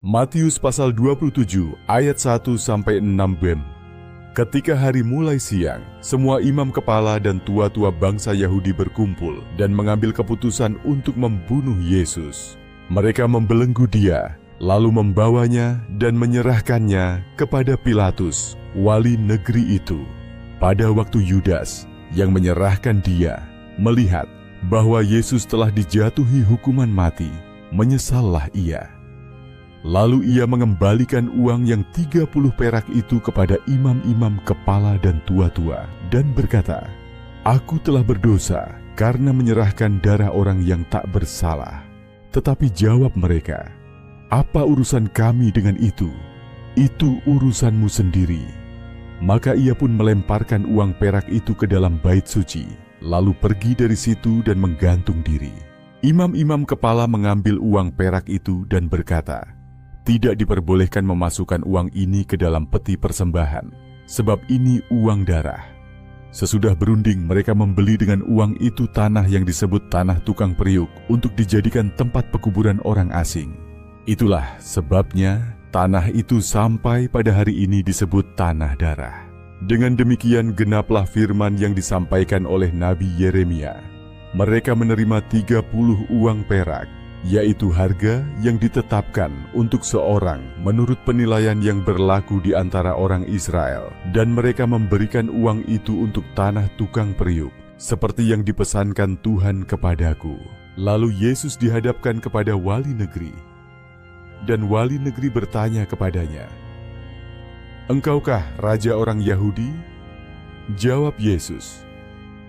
Matius pasal 27 ayat 1-6b. Ketika hari mulai siang, semua imam kepala dan tua-tua bangsa Yahudi berkumpul dan mengambil keputusan untuk membunuh Yesus. Mereka membelenggu dia, lalu membawanya dan menyerahkannya kepada Pilatus, wali negeri itu. Pada waktu Yudas yang menyerahkan dia, melihat bahwa Yesus telah dijatuhi hukuman mati, menyesallah ia. Lalu ia mengembalikan uang yang 30 perak itu kepada imam-imam kepala dan tua-tua dan berkata, "Aku telah berdosa karena menyerahkan darah orang yang tak bersalah." Tetapi jawab mereka, "Apa urusan kami dengan itu? Itu urusanmu sendiri." Maka ia pun melemparkan uang perak itu ke dalam bait suci, lalu pergi dari situ dan menggantung diri. Imam-imam kepala mengambil uang perak itu dan berkata, "Tidak diperbolehkan memasukkan uang ini ke dalam peti persembahan, sebab ini uang darah." Sesudah berunding, mereka membeli dengan uang itu tanah yang disebut tanah tukang periuk untuk dijadikan tempat pekuburan orang asing. Itulah sebabnya tanah itu sampai pada hari ini disebut tanah darah. Dengan demikian genaplah firman yang disampaikan oleh Nabi Yeremia. Mereka menerima 30 uang perak, yaitu harga yang ditetapkan untuk seorang menurut penilaian yang berlaku di antara orang Israel, dan mereka memberikan uang itu untuk tanah tukang periuk, seperti yang dipesankan Tuhan kepadaku. Lalu Yesus dihadapkan kepada wali negeri, dan wali negeri bertanya kepadanya, "Engkaukah raja orang Yahudi?" Jawab Yesus,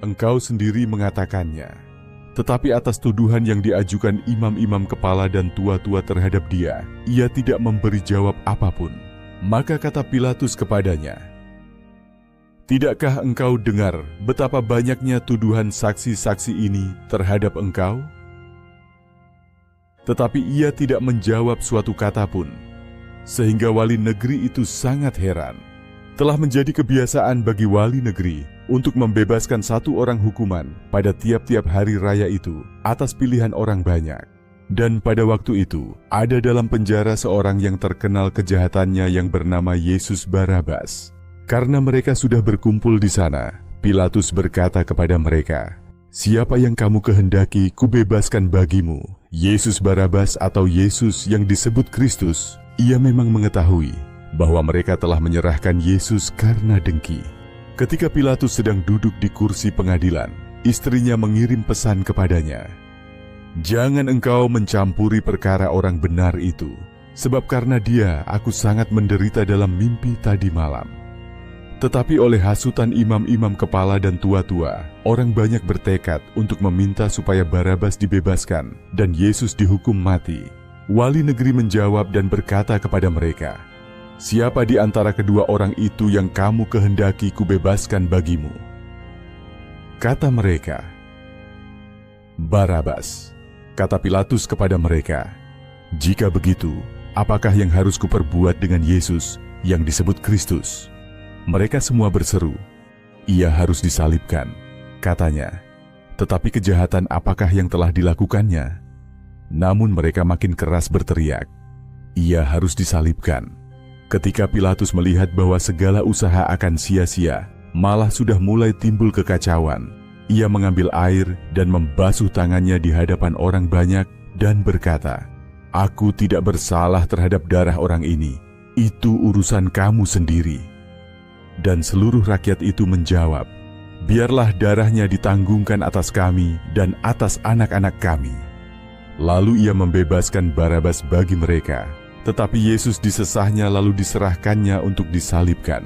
"Engkau sendiri mengatakannya." Tetapi atas tuduhan yang diajukan imam-imam kepala dan tua-tua terhadap dia, ia tidak memberi jawab apapun. Maka kata Pilatus kepadanya, "Tidakkah engkau dengar betapa banyaknya tuduhan saksi-saksi ini terhadap engkau?" Tetapi ia tidak menjawab suatu kata pun, sehingga wali negeri itu sangat heran. Telah menjadi kebiasaan bagi wali negeri untuk membebaskan satu orang hukuman pada tiap-tiap hari raya itu atas pilihan orang banyak. Dan pada waktu itu, ada dalam penjara seorang yang terkenal kejahatannya yang bernama Yesus Barabas. Karena mereka sudah berkumpul di sana, Pilatus berkata kepada mereka, "Siapa yang kamu kehendaki kubebaskan bagimu, Yesus Barabas atau Yesus yang disebut Kristus?" Ia memang mengetahui bahwa mereka telah menyerahkan Yesus karena dengki. Ketika Pilatus sedang duduk di kursi pengadilan, istrinya mengirim pesan kepadanya, "Jangan engkau mencampuri perkara orang benar itu, sebab karena dia aku sangat menderita dalam mimpi tadi malam." Tetapi oleh hasutan imam-imam kepala dan tua-tua, orang banyak bertekad untuk meminta supaya Barabas dibebaskan dan Yesus dihukum mati. Wali negeri menjawab dan berkata kepada mereka, "Siapa di antara kedua orang itu yang kamu kehendaki kubebaskan bagimu?" Kata mereka, "Barabas." Kata Pilatus kepada mereka, "Jika begitu, apakah yang harus kuperbuat dengan Yesus yang disebut Kristus?" Mereka semua berseru, "Ia harus disalibkan," katanya. Tetapi kejahatan apakah yang telah dilakukannya? Namun mereka makin keras berteriak, "Ia harus disalibkan." Ketika Pilatus melihat bahwa segala usaha akan sia-sia, malah sudah mulai timbul kekacauan, ia mengambil air dan membasuh tangannya di hadapan orang banyak dan berkata, "Aku tidak bersalah terhadap darah orang ini, itu urusan kamu sendiri." Dan seluruh rakyat itu menjawab, "Biarlah darahnya ditanggungkan atas kami dan atas anak-anak kami." Lalu ia membebaskan Barabas bagi mereka. Tetapi Yesus disesahnya lalu diserahkannya untuk disalibkan.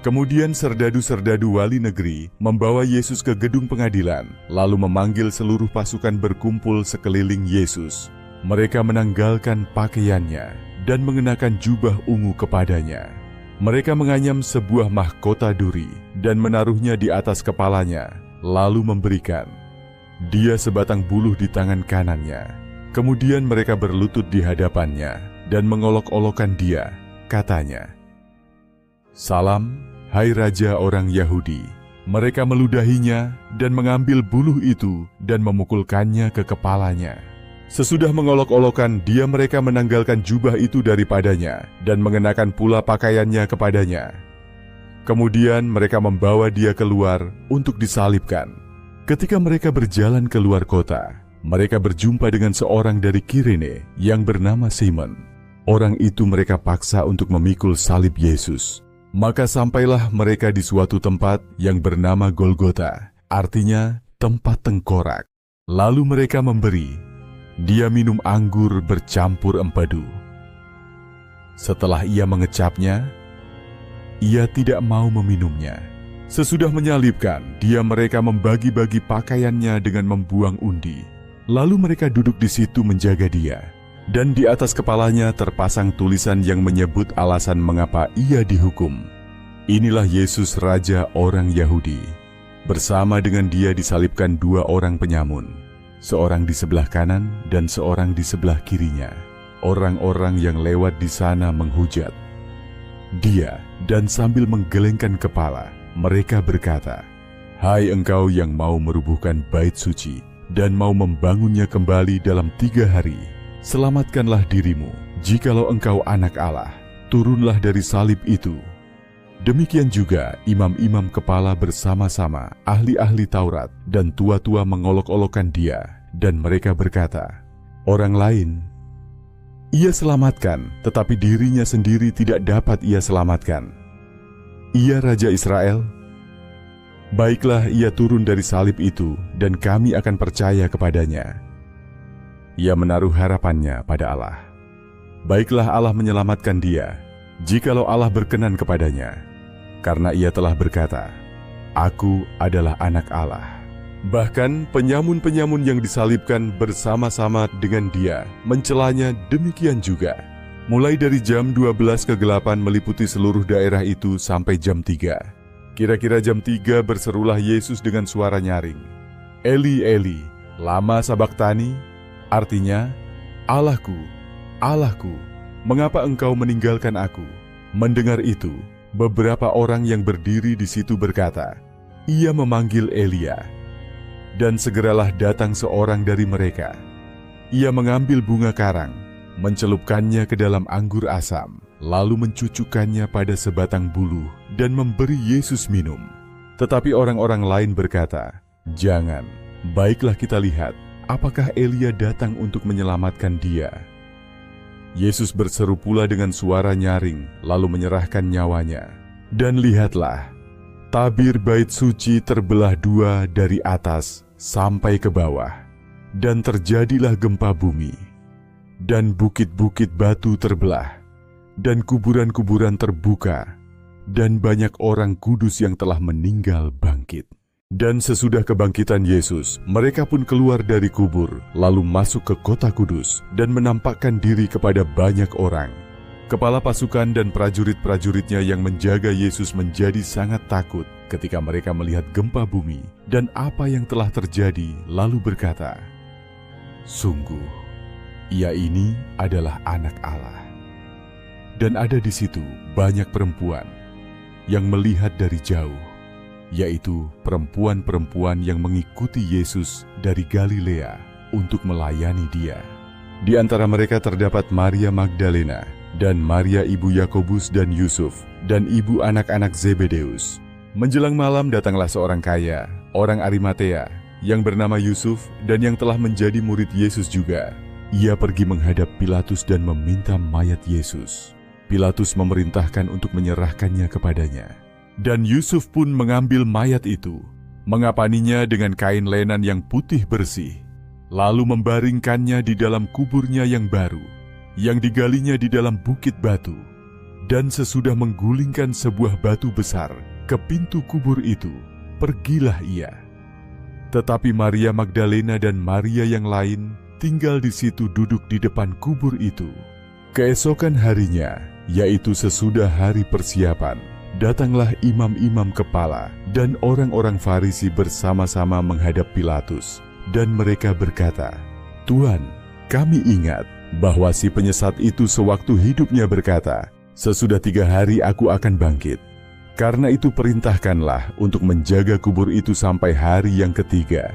Kemudian serdadu-serdadu wali negeri membawa Yesus ke gedung pengadilan, lalu memanggil seluruh pasukan berkumpul sekeliling Yesus. Mereka menanggalkan pakaiannya dan mengenakan jubah ungu kepadanya. Mereka menganyam sebuah mahkota duri dan menaruhnya di atas kepalanya, lalu memberikan dia sebatang buluh di tangan kanannya. Kemudian mereka berlutut di hadapannya dan mengolok-olokkan dia, katanya, "Salam, hai Raja orang Yahudi." Mereka meludahinya dan mengambil buluh itu dan memukulkannya ke kepalanya. Sesudah mengolok-olokkan dia, mereka menanggalkan jubah itu daripadanya dan mengenakan pula pakaiannya kepadanya. Kemudian mereka membawa dia keluar untuk disalibkan. Ketika mereka berjalan keluar kota, mereka berjumpa dengan seorang dari Kirene yang bernama Simon. Orang itu mereka paksa untuk memikul salib Yesus. Maka sampailah mereka di suatu tempat yang bernama Golgota, artinya tempat tengkorak. Lalu mereka memberi dia minum anggur bercampur empedu. Setelah ia mengecapnya, ia tidak mau meminumnya. Sesudah menyalibkan, mereka membagi-bagi pakaiannya dengan membuang undi. Lalu mereka duduk di situ menjaga dia. Dan di atas kepalanya terpasang tulisan yang menyebut alasan mengapa ia dihukum. Inilah Yesus, Raja orang Yahudi. Bersama dengan dia disalibkan dua orang penyamun, seorang di sebelah kanan dan seorang di sebelah kirinya. Orang-orang yang lewat di sana menghujat dia, dan sambil menggelengkan kepala, mereka berkata, "Hai engkau yang mau merubuhkan bait suci dan mau membangunnya kembali dalam 3 hari, selamatkanlah dirimu. Jikalau engkau anak Allah, turunlah dari salib itu." Demikian juga imam-imam kepala bersama-sama ahli-ahli Taurat dan tua-tua mengolok-olokkan dia, dan mereka berkata, "Orang lain ia selamatkan, tetapi dirinya sendiri tidak dapat ia selamatkan. Ia Raja Israel? Baiklah ia turun dari salib itu, dan kami akan percaya kepadanya." Ia menaruh harapannya pada Allah. Baiklah Allah menyelamatkan dia, jikalau Allah berkenan kepadanya. Karena ia telah berkata, "Aku adalah anak Allah." Bahkan penyamun-penyamun yang disalibkan bersama-sama dengan dia mencelanya demikian juga. Mulai dari jam 12 kegelapan meliputi seluruh daerah itu sampai jam 3. Kira-kira jam 3 berserulah Yesus dengan suara nyaring, "Eli, Eli, lama sabachthani?" Artinya, "Allahku, Allahku, mengapa engkau meninggalkan aku?" Mendengar itu, beberapa orang yang berdiri di situ berkata, "Ia memanggil Elia." Dan segeralah datang seorang dari mereka. Ia mengambil bunga karang, mencelupkannya ke dalam anggur asam, lalu mencucukkannya pada sebatang buluh dan memberi Yesus minum. Tetapi orang-orang lain berkata, "Jangan, baiklah kita lihat, apakah Elia datang untuk menyelamatkan dia." Yesus berseru pula dengan suara nyaring, lalu menyerahkan nyawanya. Dan lihatlah, tabir bait suci terbelah 2 dari atas sampai ke bawah, dan terjadilah gempa bumi, dan bukit-bukit batu terbelah, dan kuburan-kuburan terbuka, dan banyak orang kudus yang telah meninggal bangkit. Dan sesudah kebangkitan Yesus, mereka pun keluar dari kubur, lalu masuk ke kota kudus, dan menampakkan diri kepada banyak orang. Kepala pasukan dan prajurit-prajuritnya yang menjaga Yesus menjadi sangat takut ketika mereka melihat gempa bumi dan apa yang telah terjadi, lalu berkata, "Sungguh, ia ini adalah anak Allah." Dan ada di situ banyak perempuan yang melihat dari jauh, yaitu perempuan-perempuan yang mengikuti Yesus dari Galilea untuk melayani dia. Di antara mereka terdapat Maria Magdalena, dan Maria ibu Yakobus dan Yusuf, dan ibu anak-anak Zebedeus. Menjelang malam datanglah seorang kaya, orang Arimatea, yang bernama Yusuf, dan yang telah menjadi murid Yesus juga. Ia pergi menghadap Pilatus dan meminta mayat Yesus. Pilatus memerintahkan untuk menyerahkannya kepadanya. Dan Yusuf pun mengambil mayat itu, mengapaninya dengan kain lenan yang putih bersih, lalu membaringkannya di dalam kuburnya yang baru, yang digalinya di dalam bukit batu. Dan sesudah menggulingkan sebuah batu besar ke pintu kubur itu, pergilah ia. Tetapi Maria Magdalena dan Maria yang lain tinggal di situ duduk di depan kubur itu. Keesokan harinya, yaitu sesudah hari persiapan, datanglah imam-imam kepala dan orang-orang Farisi bersama-sama menghadap Pilatus, dan mereka berkata, "Tuan, kami ingat bahwa si penyesat itu sewaktu hidupnya berkata, 'Sesudah 3 hari aku akan bangkit.' Karena itu perintahkanlah untuk menjaga kubur itu sampai hari yang ketiga.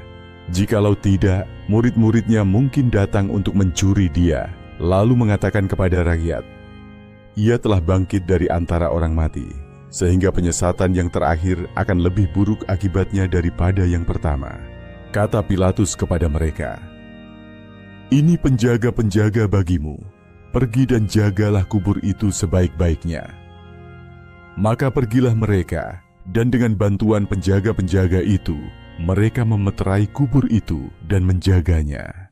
Jikalau tidak, murid-muridnya mungkin datang untuk mencuri dia, lalu mengatakan kepada rakyat, ia telah bangkit dari antara orang mati, sehingga penyesatan yang terakhir akan lebih buruk akibatnya daripada yang pertama. Kata Pilatus kepada mereka, ini penjaga-penjaga bagimu, pergi dan jagalah kubur itu sebaik-baiknya. Maka pergilah mereka, dan dengan bantuan penjaga-penjaga itu, mereka memeterai kubur itu dan menjaganya.